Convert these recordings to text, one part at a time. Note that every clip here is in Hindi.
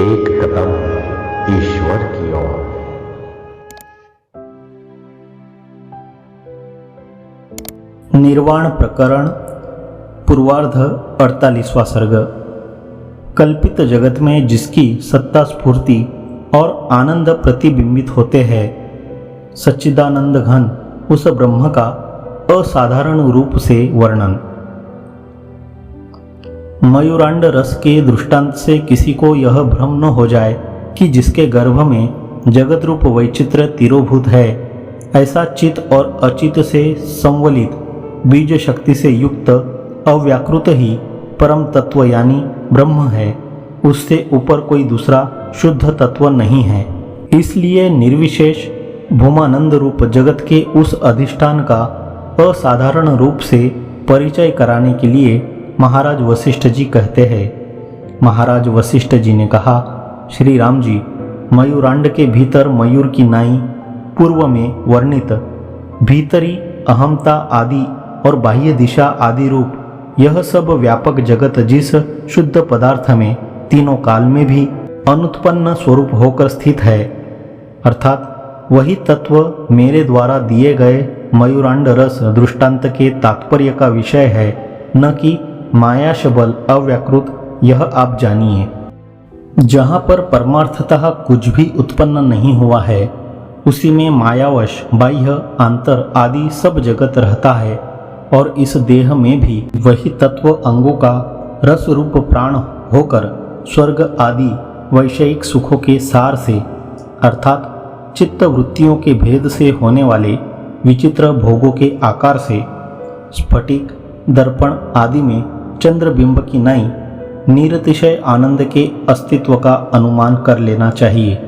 एक कदम ईश्वर की ओर। निर्वाण प्रकरण पूर्वार्ध 48वां सर्ग। कल्पित जगत में जिसकी सत्ता स्फूर्ति और आनंद प्रतिबिंबित होते हैं, सच्चिदानंद घन उस ब्रह्म का असाधारण रूप से वर्णन। मयूरांड रस के दृष्टांत से किसी को यह भ्रम न हो जाए कि जिसके गर्भ में जगत रूप वैचित्र्य तिरोभूत है, ऐसा चित और अचित से संवलित बीज शक्ति से युक्त अव्याकृत ही परम तत्व यानी ब्रह्म है। उससे ऊपर कोई दूसरा शुद्ध तत्व नहीं है। इसलिए निर्विशेष भूमानंद रूप जगत के उस अधिष्ठान का असाधारण रूप से परिचय कराने के लिए महाराज वशिष्ठ जी कहते हैं। महाराज वशिष्ठ जी ने कहा, श्री राम जी, मयूरांड के भीतर मयूर की नाई पूर्व में वर्णित भीतरी अहमता आदि और बाह्य दिशा आदि रूप यह सब व्यापक जगत जिस शुद्ध पदार्थ में तीनों काल में भी अनुत्पन्न स्वरूप होकर स्थित है, अर्थात वही तत्व मेरे द्वारा दिए गए मयूरांड रस दृष्टांत के तात्पर्य का विषय है, न कि माया शबल अव्याकृत। यह आप जानिए। जहाँ पर परमार्थतः कुछ भी उत्पन्न नहीं हुआ है, उसी में मायावश बाह्य आंतर आदि सब जगत रहता है, और इस देह में भी वही तत्व अंगों का रस रूप प्राण होकर स्वर्ग आदि वैषयिक सुखों के सार से, अर्थात चित्त वृत्तियों के भेद से होने वाले विचित्र भोगों के आकार से स्फटिक दर्पण आदि में चंद्रबिंब की नाई निरतिशय आनंद के अस्तित्व का अनुमान कर लेना चाहिए।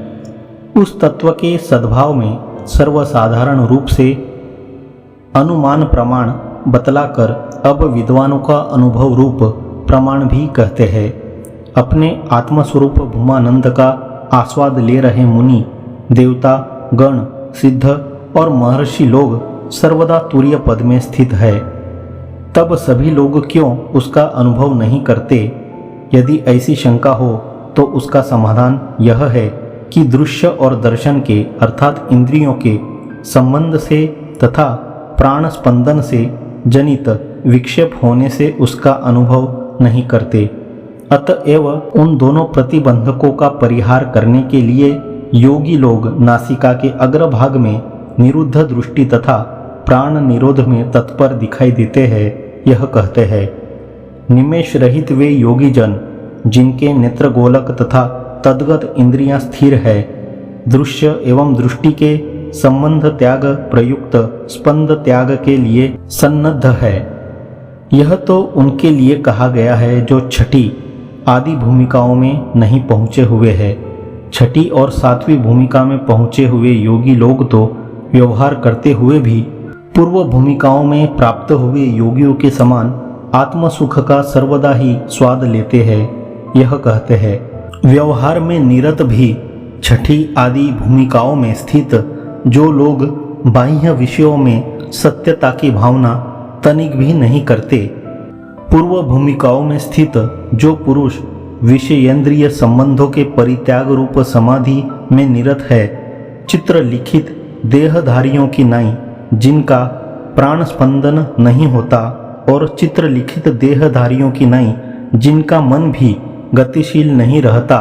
उस तत्व के सद्भाव में सर्वसाधारण रूप से अनुमान प्रमाण बतलाकर अब विद्वानों का अनुभव रूप प्रमाण भी कहते हैं। अपने आत्मस्वरूप भूमानंद का आस्वाद ले रहे मुनि, देवता, गण, सिद्ध और महर्षि लोग सर्वदा तुरीय पद में स्थित है। तब सभी लोग क्यों उसका अनुभव नहीं करते? यदि ऐसी शंका हो तो उसका समाधान यह है कि दृश्य और दर्शन के अर्थात इंद्रियों के संबंध से तथा प्राण स्पंदन से जनित विक्षेप होने से उसका अनुभव नहीं करते। अतएव उन दोनों प्रतिबंधकों का परिहार करने के लिए योगी लोग नासिका के अग्रभाग में निरुद्ध दृष्टि तथा प्राण निरोध में तत्पर दिखाई देते हैं। यह कहते हैं, निमेष रहित वे योगी जन जिनके नेत्र गोलक तथा तद्गत इंद्रियां स्थिर है, दृश्य एवं दृष्टि के संबंध त्याग प्रयुक्त स्पंद त्याग के लिए सन्नद्ध है। यह तो उनके लिए कहा गया है जो छठी आदि भूमिकाओं में नहीं पहुँचे हुए हैं। छठी और सातवीं भूमिका में पहुँचे हुए योगी लोग तो व्यवहार करते हुए भी पूर्व भूमिकाओं में प्राप्त हुए योगियों के समान आत्मसुख का सर्वदा ही स्वाद लेते हैं। यह कहते हैं, व्यवहार में निरत भी छठी आदि भूमिकाओं में स्थित जो लोग बाह्य विषयों में सत्यता की भावना तनिक भी नहीं करते, पूर्व भूमिकाओं में स्थित जो पुरुष विषयेंद्रिय संबंधों के परित्याग रूप समाधि में निरत है, चित्र लिखित देहधारियों की नाई जिनका प्राण स्पंदन नहीं होता और चित्र लिखित देहधारियों की नाई जिनका मन भी गतिशील नहीं रहता,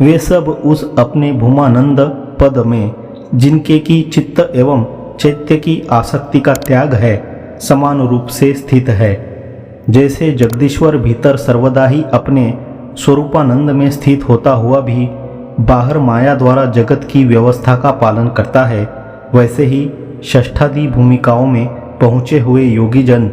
वे सब उस अपने भूमानंद पद में जिनके की चित्त एवं चैत्य की आसक्ति का त्याग है, समान रूप से स्थित है। जैसे जगदीश्वर भीतर सर्वदा ही अपने स्वरूपानंद में स्थित होता हुआ भी बाहर माया द्वारा जगत की व्यवस्था का पालन करता है, वैसे ही षष्ठादि भूमिकाओं में पहुँचे हुए योगी जन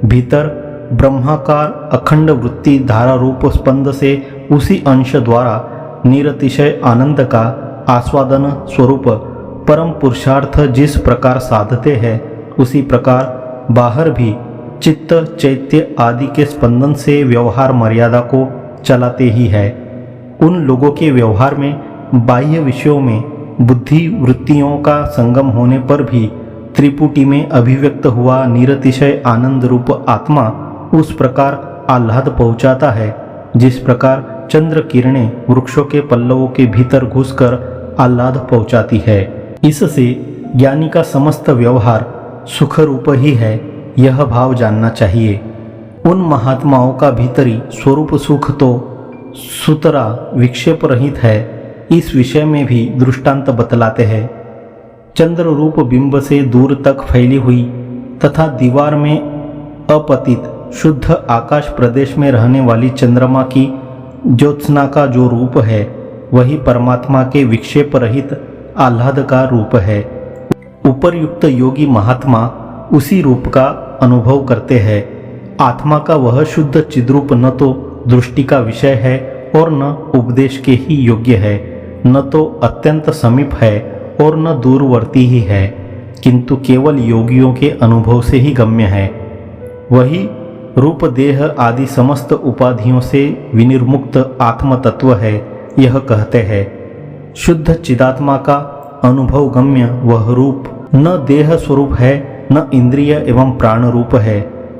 भीतर ब्रह्माकार अखंड वृत्ति धारा रूप स्पंद से उसी अंश द्वारा निरतिशय आनंद का आस्वादन स्वरूप परम पुरुषार्थ जिस प्रकार साधते हैं, उसी प्रकार बाहर भी चित्त चैत्य आदि के स्पंदन से व्यवहार मर्यादा को चलाते ही है। उन लोगों के व्यवहार में बाह्य विषयों में बुद्धि वृत्तियों का संगम होने पर भी त्रिपुटी में अभिव्यक्त हुआ निरतिशय आनंद रूप आत्मा उस प्रकार आह्लाद पहुँचाता है जिस प्रकार चंद्र किरणें वृक्षों के पल्लवों के भीतर घुसकर आह्लाद पहुंचाती है। इससे ज्ञानी का समस्त व्यवहार सुख रूप ही है, यह भाव जानना चाहिए। उन महात्माओं का भीतरी स्वरूप सुख तो सुतरा विक्षेप रहित है, इस विषय में भी दृष्टांत बतलाते हैं। चंद्र रूप बिंब से दूर तक फैली हुई तथा दीवार में अपतित शुद्ध आकाश प्रदेश में रहने वाली चंद्रमा की ज्योत्सना का जो रूप है, वही परमात्मा के विक्षेप रहित आह्लाद का रूप है। उपर्युक्त योगी महात्मा उसी रूप का अनुभव करते हैं। आत्मा का वह शुद्ध चिद्रूप न तो दृष्टि का विषय है और न उपदेश के ही योग्य है, न तो अत्यंत समीप है और न दूरवर्ती ही है, किंतु केवल योगियों के अनुभव से ही गम्य है। वही रूप देह आदि समस्त उपाधियों से विनिर्मुक्त आत्म तत्व है, यह कहते हैं। शुद्ध चिदात्मा का अनुभव गम्य वह रूप न देह स्वरूप है, न इंद्रिय एवं प्राण रूप है,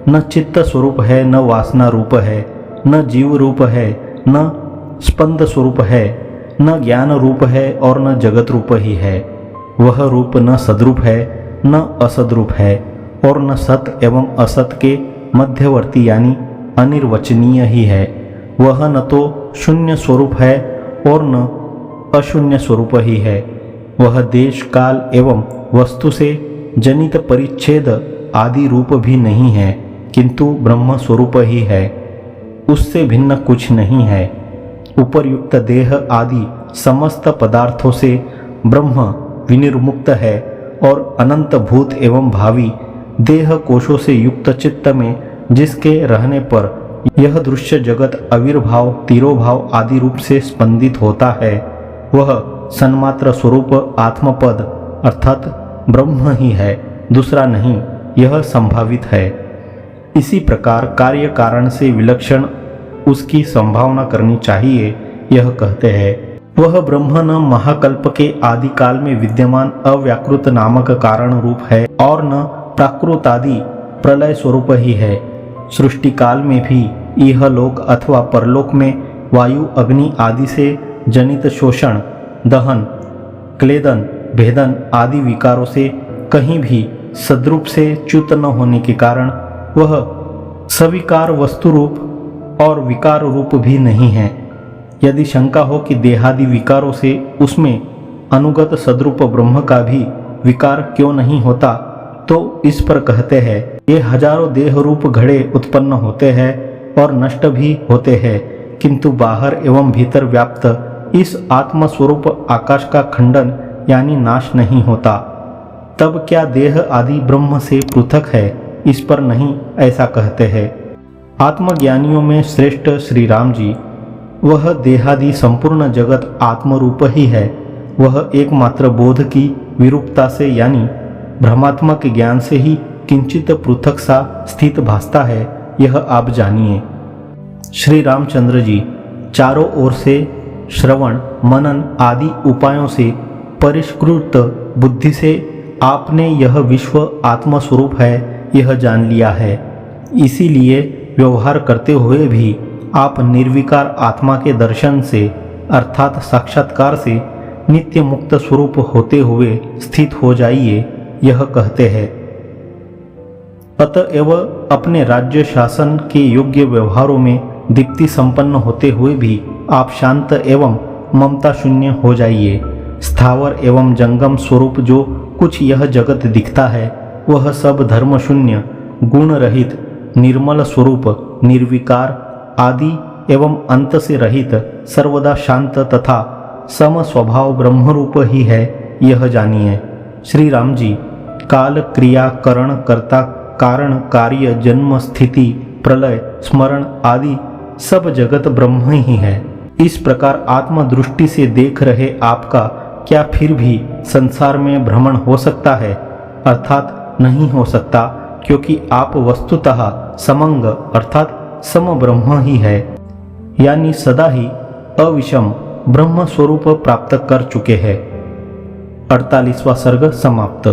न चित्त स्वरूप है, न वासना रूप है, न जीव रूप है, न स्पंद स्वरूप है, न ज्ञान रूप है और न जगत रूप ही है। वह रूप न सद्रूप है, न असद्रूप है और न सत एवं असत के मध्यवर्ती यानी अनिर्वचनीय ही है। वह न तो शून्य स्वरूप है और न अशून्य स्वरूप ही है। वह देश काल एवं वस्तु से जनित परिच्छेद आदि रूप भी नहीं है, किंतु ब्रह्म स्वरूप ही है, उससे भिन्न कुछ नहीं है। उपर्युक्त देह आदि समस्त पदार्थों से ब्रह्म विनिर्मुक्त है और अनंत भूत एवं भावी देह कोशों से युक्त चित्त में जिसके रहने पर यह दृश्य जगत आविर्भाव तिरोभाव आदि रूप से स्पंदित होता है, वह सन्मात्र स्वरूप आत्मपद अर्थात ब्रह्म ही है, दूसरा नहीं, यह संभावित है। इसी प्रकार कार्य कारण से विलक्षण उसकी संभावना करनी चाहिए, यह कहते हैं। वह ब्रह्म न महाकल्प के आदि काल में विद्यमान अव्याकृत नामक कारण रूप है और न प्राकृत आदि प्रलय स्वरूप ही है। सृष्टि काल में भी यह लोक अथवा परलोक में वायु अग्नि आदि से जनित शोषण दहन क्लेदन भेदन आदि विकारों से कहीं भी सद्रूप से च्युत न होने के कारण वह सविकार वस्तु रूप और विकार रूप भी नहीं है। यदि शंका हो कि देहादि विकारों से उसमें अनुगत सद्रूप ब्रह्म का भी विकार क्यों नहीं होता, तो इस पर कहते हैं, ये हजारों देह रूप घड़े उत्पन्न होते हैं और नष्ट भी होते हैं, किंतु बाहर एवं भीतर व्याप्त इस आत्म स्वरूप आकाश का खंडन यानी नाश नहीं होता। तब क्या देह आदि ब्रह्म से पृथक है, इस पर नहीं, ऐसा कहते हैं। आत्मज्ञानियों में श्रेष्ठ श्री राम जी, वह देहादि संपूर्ण जगत आत्मरूप ही है। वह एकमात्र बोध की विरूपता से यानी भ्रमात्मक ज्ञान से ही किंचित पृथक सा स्थित भासता है, यह आप जानिए। श्री रामचंद्र जी चारों ओर से श्रवण मनन आदि उपायों से परिष्कृत बुद्धि से आपने यह विश्व आत्मस्वरूप है यह जान लिया है। इसीलिए व्यवहार करते हुए भी आप निर्विकार आत्मा के दर्शन से अर्थात साक्षात्कार से नित्य मुक्त स्वरूप होते हुए स्थित हो जाइए, यह कहते हैं। अतएव अपने राज्य शासन के योग्य व्यवहारों में दीप्ति संपन्न होते हुए भी आप शांत एवं ममता शून्य हो जाइए। स्थावर एवं जंगम स्वरूप जो कुछ यह जगत दिखता है, वह सब धर्म शून्य गुण रहित निर्मल स्वरूप निर्विकार आदि एवं अंत से रहित सर्वदा शांत तथा सम स्वभाव ब्रह्मरूप ही है, यह जानिए। श्री राम जी काल क्रिया करण कर्ता कारण कार्य जन्म स्थिति प्रलय स्मरण आदि सब जगत ब्रह्म ही है। इस प्रकार आत्मदृष्टि से देख रहे आपका क्या फिर भी संसार में भ्रमण हो सकता है? अर्थात नहीं हो सकता, क्योंकि आप वस्तुतः समंग अर्थात सम ब्रह्म ही है, यानी सदा ही अविषम ब्रह्म स्वरूप प्राप्त कर चुके हैं। 48वां सर्ग समाप्त।